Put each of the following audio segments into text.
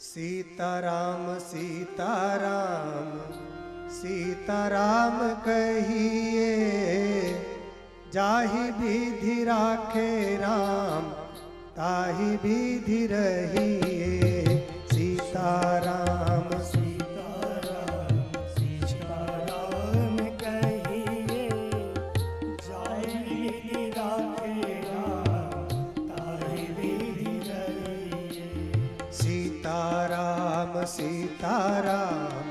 सीताराम सीताराम सीताराम कहिए, जाहि विधि राखे राम ताहि विधि रहिए। सीताराम सीताराम सीताराम कहिए, जाहि विधि राखे राम ताहि विधि रहिए। सीताराम सीताराम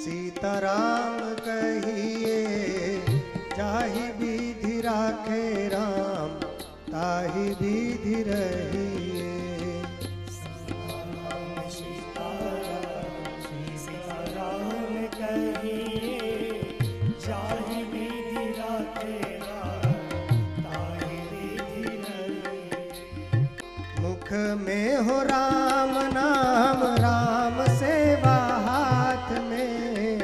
सीताराम कहिए, जाहि विधि राखे राम ताहि विधि रहिए। सीताराम कहिए, जाहि विधि राखे राम ताहि विधि रहिए। मुख में हो राम नाम, राम सेवा हाथ में।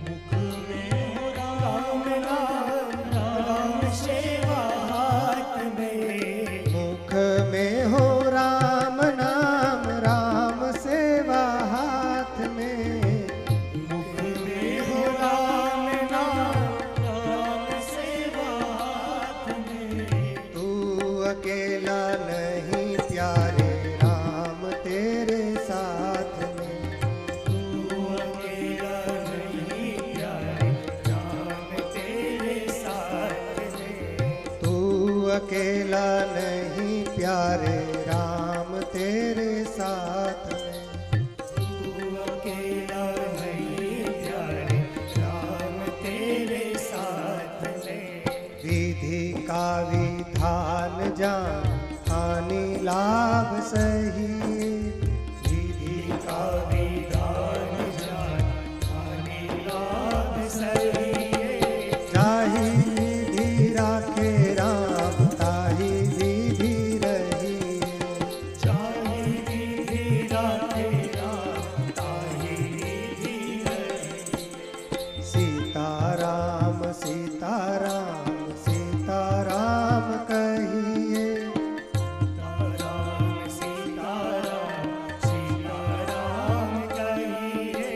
मुख में हो राम नाम, राम सेवा हाथ में। मुख में हो राम नाम, राम सेवा हाथ में। मुख में हो राम नाम, राम सेवा हाथ में। तू अकेला नहीं प्यारे, राम तेरे साथ में। तू अकेला नहीं प्यारे, राम तेरे साथ में। तू अकेला नहीं प्यारे, राम तेरे साथ में। तू अकेला नहीं प्यारे, राम तेरे साथ में। विधि का विधान जान, हानि लाभ सही। विधि का विधान जान, हानि लाभ सही। जाहि विधि राखे राम ताहि विधि रहिए। जाहि विधि राखे राम ताहि विधि रहिए। सीताराम सीताराम सीताराम कहिए, सीताराम सीताराम सीताराम कहिए,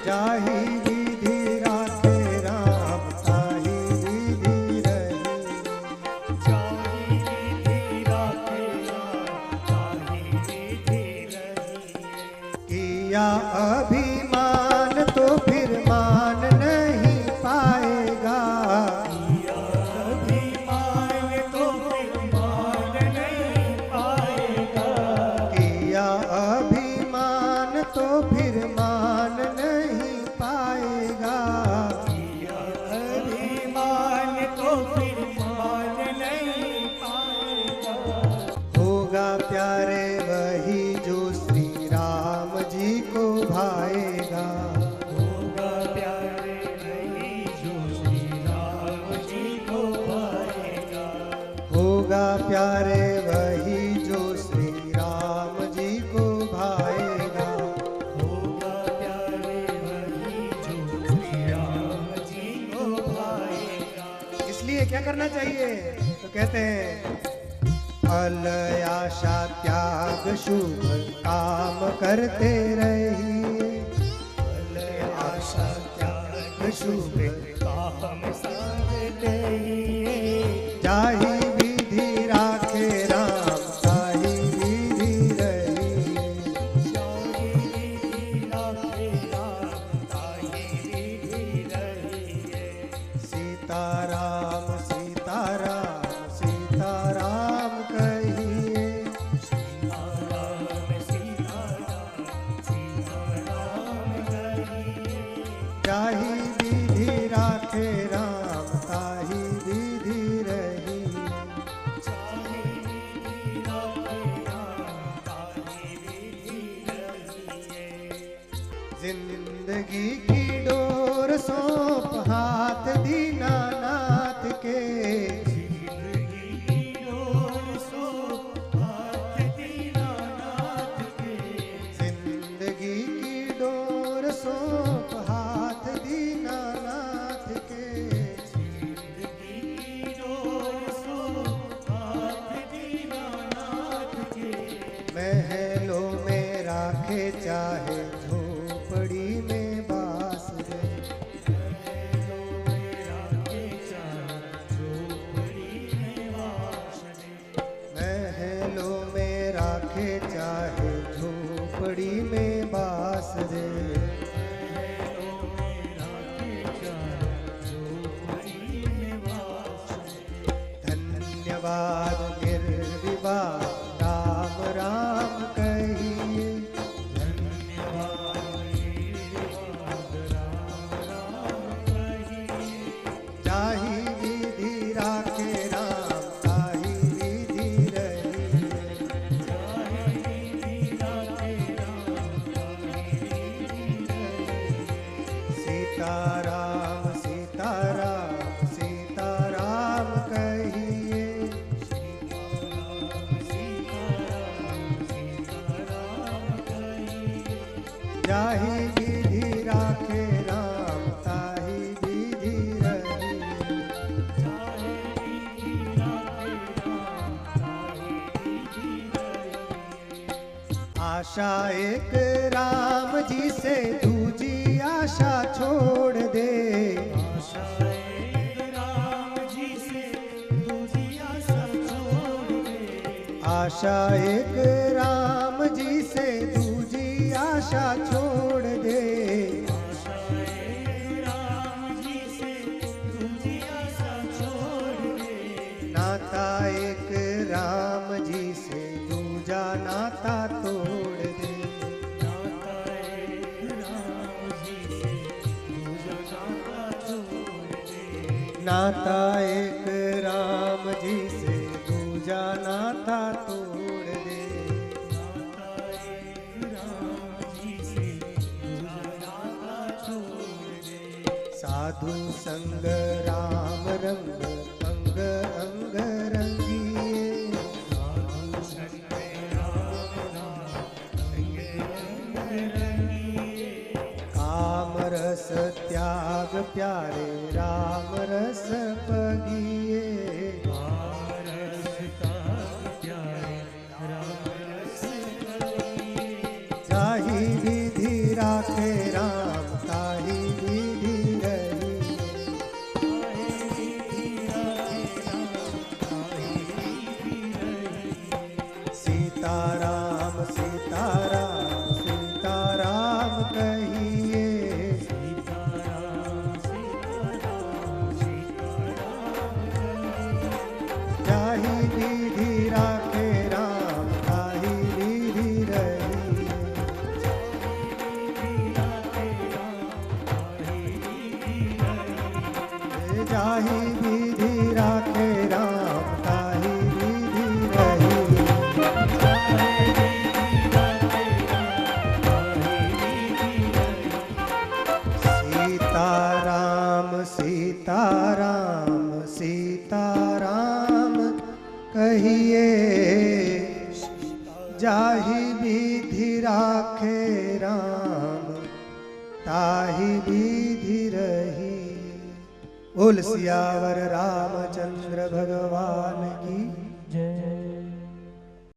जाहि विधि राखे राम ताहि विधि रहिए। जाहि विधि राखे राम ताहि विधि रहिए। किया अभिमान तो फिर मान नहीं पाएगा। किया अभिमान तो फिर मान नहीं पाएगा। किया अभिमान तो फिर मान नहीं पाएगा। किया अभिमान तो फिर मान नहीं पाएगा। होगा प्यारे वही जो श्री राम जी को भाएगा। होगा प्यारे वही जो श्री राम जी को पाएगा। होगा प्यारे वही जो श्री राम जी को भाएगा। होगा प्यारे वही जो श्री राम जी को भाएगा। इसलिए क्या करना चाहिए? तो कहते हैं, फल आशा त्याग शुभ काम करते रहिए। फल आशा त्याग शुभ काम साधते रहिए। जाहि विधि राखे राम ताहि विधि रहिए। जाहि विधि राखे राम ताहि विधि रहिए। सीताराम सीताराम सीताराम कहिए, सीताराम सीताराम सीताराम कहिए। जाहि विधि राखे राम ताहि विधि रहिए। जाहि विधि राखे राम ताहि विधि रहिए। जिंदगी की डोर सौंप हाथ दीनानाथ के। जिंदगी की डोर सौंप हाथ दीनानाथ के। जिंदगी की डोर सौंप हाथ दीनानाथ के। जिंदगी की डोर सौंप हाथ दीनानाथ के। महलों में राखे राखे चाहे झोपड़ी में बास रे। महलों में राखे चाहे झोपड़ी में बास रे। धन्यवाद निर्विवाद राम राम कहिए। जाहि विधि राखे राम ताहि विधि रहिए। सीताराम सीताराम सीताराम कहिए। जाहि विधि राखे राम ताहि विधि रहिए। आशा एक राम जी से दूजी आशा छोड़ दे। आशा एक राम जी से दूजी आशा छोड़ दे। नाता एक राम जी से दूजा नाता तोड़ दे। नाता एक राम जी से दूजा नाता तोड़ दे। साधु संग राम रंग अंग अंग रंगिए। काम रस त्याग प्यारे राम रस पगिए। जाहि विधि राखे राम ताहि विधि रहिए। सीताराम सीताराम सीताराम कहिए। जाहि विधि राखे राम ताहि विधि रहिए। जाहि विधि राखे राम ताहि विधि रहिए। सीताराम सीताराम सीताराम कहिए। जाहि विधि राखे राम ताहि विधि रहिए। बोल सियावर रामचंद्र भगवान